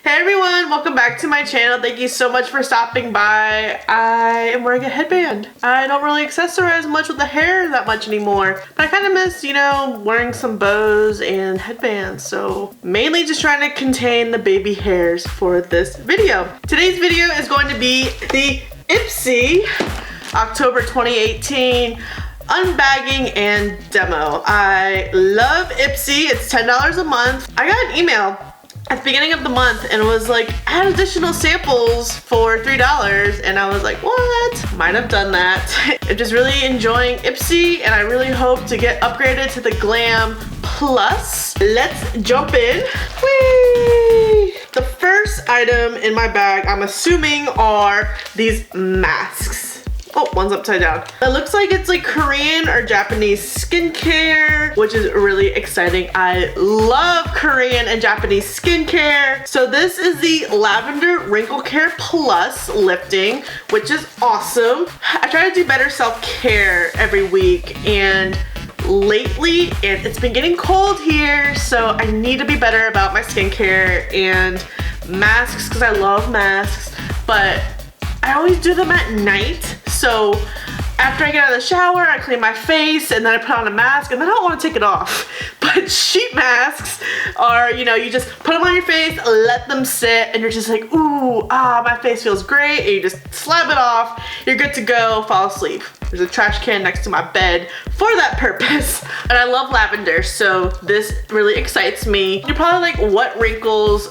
Hey everyone, welcome back to my channel. Thank you so much for stopping by. I am wearing a headband. I don't really accessorize much with the hair that much anymore, but I kind of miss, wearing some bows and headbands. So mainly just trying to contain the baby hairs for this video. Today's video is going to be the Ipsy October 2018 unbagging and demo. I love Ipsy. It's $10 a month. I got an email at the beginning of the month and it was like, add additional samples for $3, and I was like, what? Might have done that. I'm just really enjoying Ipsy and I really hope to get upgraded to the Glam Plus. Let's jump in. Whee! The first item in my bag, I'm assuming, are these masks. Oh, one's upside down. It looks like it's like Korean or Japanese skincare, which is really exciting. I love Korean and Japanese skincare. So this is the Lavender Wrinkle Care Plus Lifting, which is awesome. I try to do better self-care every week, and lately it's been getting cold here, so I need to be better about my skincare and masks because I love masks, but I always do them at night. So after I get out of the shower, I clean my face and then I put on a mask and then I don't want to take it off. But sheet masks are, you just put them on your face, let them sit, and you're just like, ooh, my face feels great. And you just slap it off, you're good to go, fall asleep. There's a trash can next to my bed for that purpose. And I love lavender, so this really excites me. You're probably like, what wrinkles?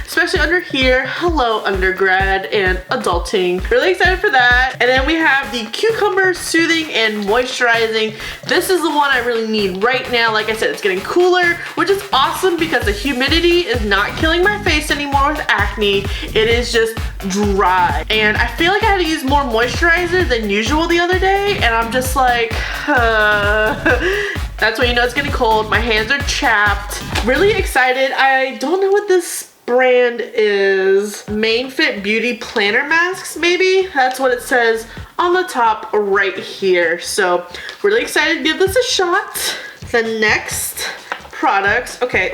Especially under here. Hello, undergrad and adulting. Really excited for that. And then we have the Cucumber Soothing and Moisturizing. This is the one I really need right now. Like I said, it's getting cooler, which is awesome because the humidity is not killing my face anymore with acne. It is just dry. And I feel like I had to use more moisturizer than usual the other day, and I'm just like, that's when you know it's getting cold. My hands are chapped. Really excited. I don't know what this brand is. Main Fit Beauty Planner Masks, maybe? That's what it says on the top right here. So really excited to give this a shot. The next products, okay,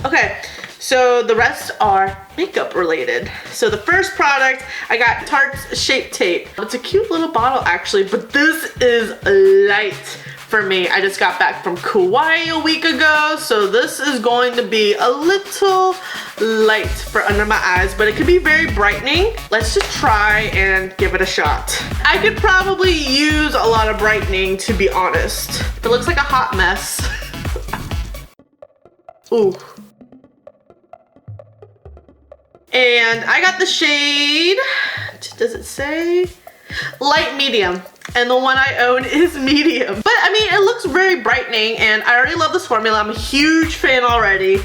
okay. So the rest are makeup related. So the first product, I got Tarte's Shape Tape. It's a cute little bottle actually, but this is light for me. I just got back from Kauai a week ago, so this is going to be a little light for under my eyes, but it could be very brightening. Let's just try and give it a shot. I could probably use a lot of brightening, to be honest. It looks like a hot mess. Ooh. And I got the shade, does it say? Light medium. And the one I own is medium. But I mean, it looks very brightening and I already love this formula. I'm a huge fan already.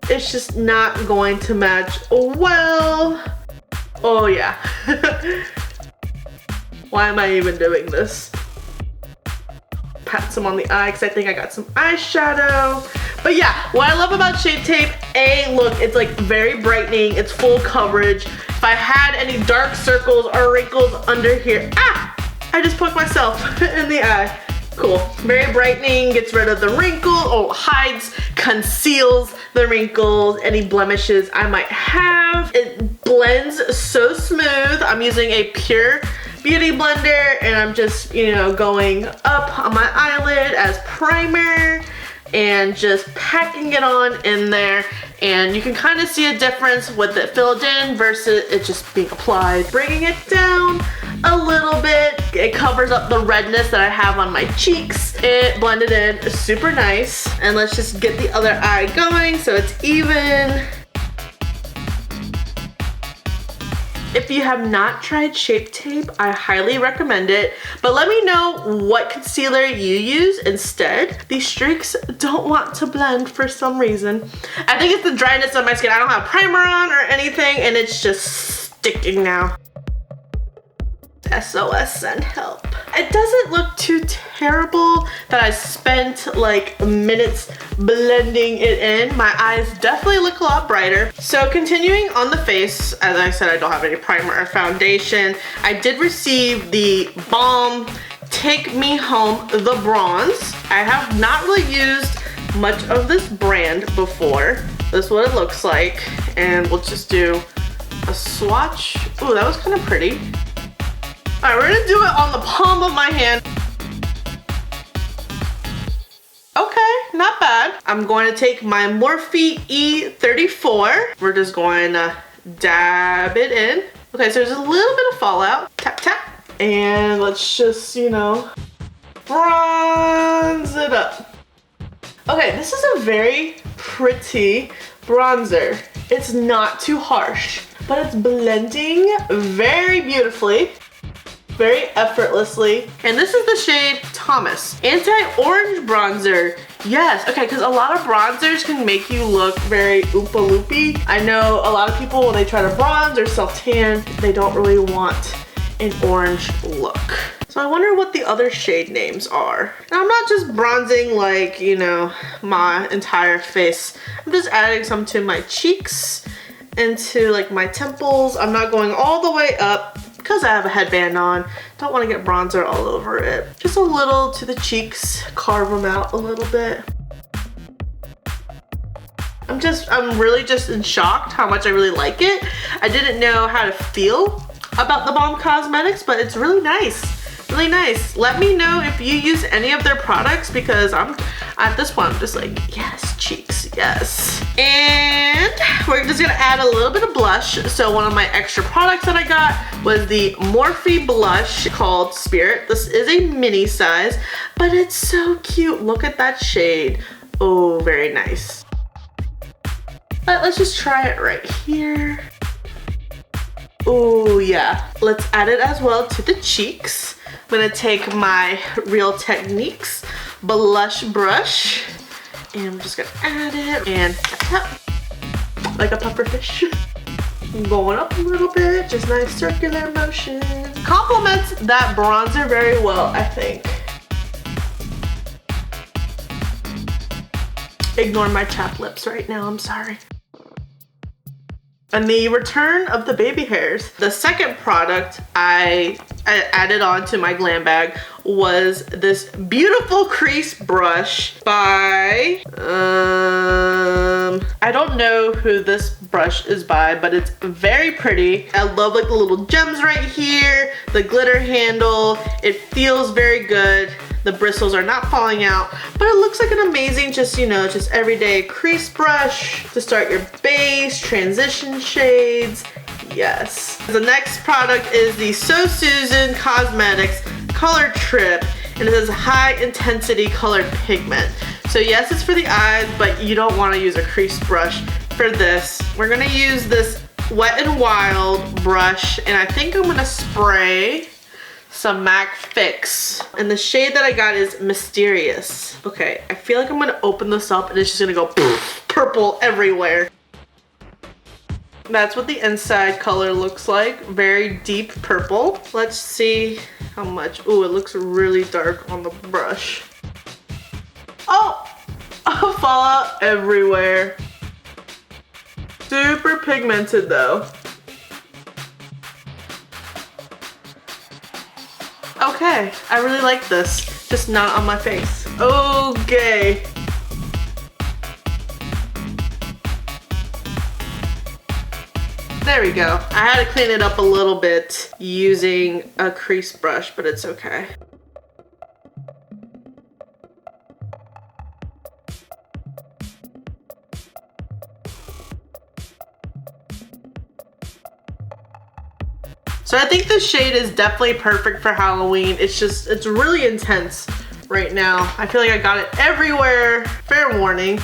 It's just not going to match well. Oh yeah. Why am I even doing this? Pat some on the eye because I think I got some eyeshadow. But yeah, what I love about Shape Tape, look, it's like very brightening, it's full coverage. If I had any dark circles or wrinkles under here, I just poked myself in the eye. Cool, very brightening, gets rid of the wrinkle, hides, conceals the wrinkles, any blemishes I might have. It blends so smooth. I'm using a Pure Beauty blender and I'm just, going up on my eyelid as primer and just packing it on in there, and you can kind of see a difference with it filled in versus it just being applied. Bringing it down a little bit, it covers up the redness that I have on my cheeks. It blended in super nice, and let's just get the other eye going so it's even. If you have not tried Shape Tape, I highly recommend it, but let me know what concealer you use instead. These streaks don't want to blend for some reason. I think it's the dryness of my skin. I don't have primer on or anything, and it's just sticking now. SOS, send help. It doesn't look too terrible that I spent like minutes blending it in. My eyes definitely look a lot brighter. So continuing on the face, as I said, I don't have any primer or foundation. I did receive the Balm Take Me Home the Bronze. I have not really used much of this brand before. This is what it looks like. And we'll just do a swatch. Ooh, that was kind of pretty. All right, we're gonna do it on the palm of my hand. Okay, not bad. I'm going to take my Morphe E34. We're just going to dab it in. Okay, so there's a little bit of fallout. Tap, tap. And let's just, you know, bronze it up. Okay, this is a very pretty bronzer. It's not too harsh, but it's blending very beautifully, very effortlessly. And this is the shade Thomas. Anti-orange bronzer. Yes, okay, because a lot of bronzers can make you look very oompa loopy. I know a lot of people, when they try to bronze or self-tan, they don't really want an orange look. So I wonder what the other shade names are. And I'm not just bronzing like, you know, my entire face. I'm just adding some to my cheeks and to like my temples. I'm not going all the way up because I have a headband on. Don't want to get bronzer all over it. Just a little to the cheeks, carve them out a little bit. I'm really just in shock how much I really like it. I didn't know how to feel about the Balm Cosmetics, but it's really nice. Really nice. Let me know if you use any of their products, because at this point I'm just like, yes, cheeks, yes. And we're just gonna add a little bit of blush. So one of my extra products that I got was the Morphe blush called Spirit. This is a mini size, but it's so cute. Look at that shade. Oh, very nice. But let's just try it right here. Oh yeah, let's add it as well to the cheeks. I'm gonna take my Real Techniques blush brush and I'm just gonna add it and tap, tap, like a pufferfish. Going up a little bit, just nice circular motion. Complements that bronzer very well, I think. Ignore my chapped lips right now, I'm sorry. And the return of the baby hairs. The second product I added on to my glam bag was this beautiful crease brush by, I don't know who this brush is by, but it's very pretty. I love like the little gems right here, the glitter handle. It feels very good. The bristles are not falling out, but it looks like an amazing, just, you know, just everyday crease brush to start your base, transition shades. Yes. The next product is the So Susan Cosmetics Color Trip, and it says high intensity colored pigment. So yes, it's for the eyes, but you don't want to use a crease brush for this. We're gonna use this Wet n Wild brush, and I think I'm gonna spray some MAC Fix. And the shade that I got is Mysterious. Okay, I feel like I'm gonna open this up and it's just gonna go purple everywhere. That's what the inside color looks like. Very deep purple. Let's see how much. Ooh, it looks really dark on the brush. Oh, fallout everywhere. Super pigmented though. Okay, I really like this, just not on my face. Okay. There we go. I had to clean it up a little bit using a crease brush, but it's okay. So I think this shade is definitely perfect for Halloween. It's really intense right now. I feel like I got it everywhere. Fair warning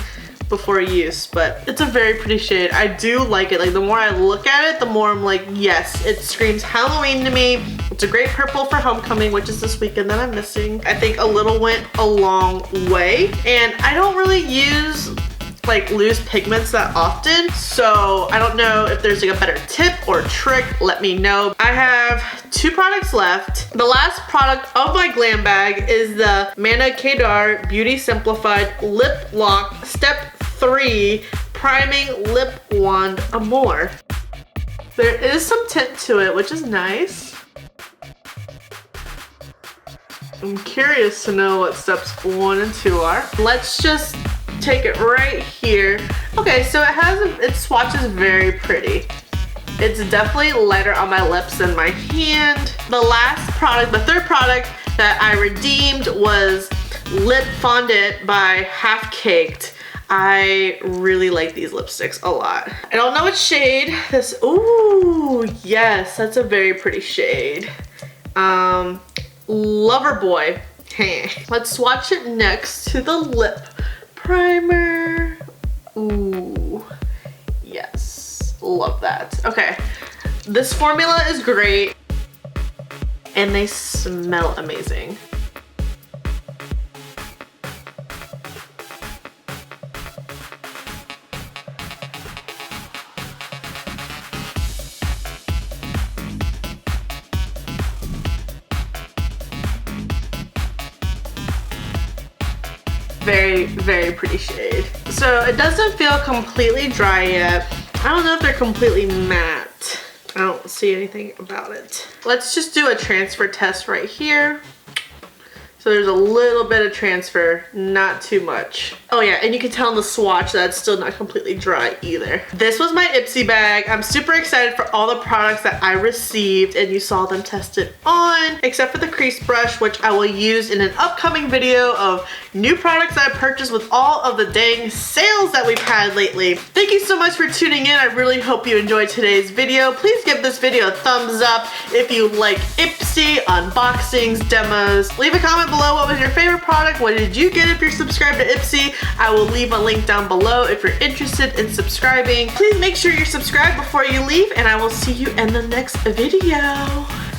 before use, but it's a very pretty shade. I do like it. Like, the more I look at it, the more I'm like, yes, it screams Halloween to me. It's a great purple for homecoming, which is this weekend that I'm missing. I think a little went a long way, and I don't really use like loose pigments that often, so I don't know if there's like a better tip or trick. Let me know. I have 2 products left. The last product of my glam bag is the Mana Kadar Beauty Simplified Lip Lock Step 3 Priming Lip Wand Amore. There is some tint to it, which is nice. I'm curious to know what steps 1 and 2 are. Let's just take it right here. Okay, so it swatches very pretty. It's definitely lighter on my lips than my hand. The last product, the third product that I redeemed was Lip Fondant by Half Caked. I really like these lipsticks a lot. I don't know what shade this, ooh, yes, that's a very pretty shade. Loverboy. Let's swatch it next to the lip primer. Ooh, yes, love that. Okay, this formula is great and they smell amazing. Very, very pretty shade. So it doesn't feel completely dry yet. I don't know if they're completely matte. I don't see anything about it. Let's just do a transfer test right here. So there's a little bit of transfer, not too much. Oh yeah, and you can tell in the swatch that it's still not completely dry either. This was my Ipsy bag. I'm super excited for all the products that I received and you saw them tested on, except for the crease brush, which I will use in an upcoming video of new products I purchased with all of the dang sales that we've had lately. Thank you so much for tuning in. I really hope you enjoyed today's video. Please give this video a thumbs up if you like Ipsy unboxings, demos. Leave a comment below what was your favorite product. What did you get if you're subscribed to Ipsy? I will leave a link down below if you're interested in subscribing. Please make sure you're subscribed before you leave and I will see you in the next video.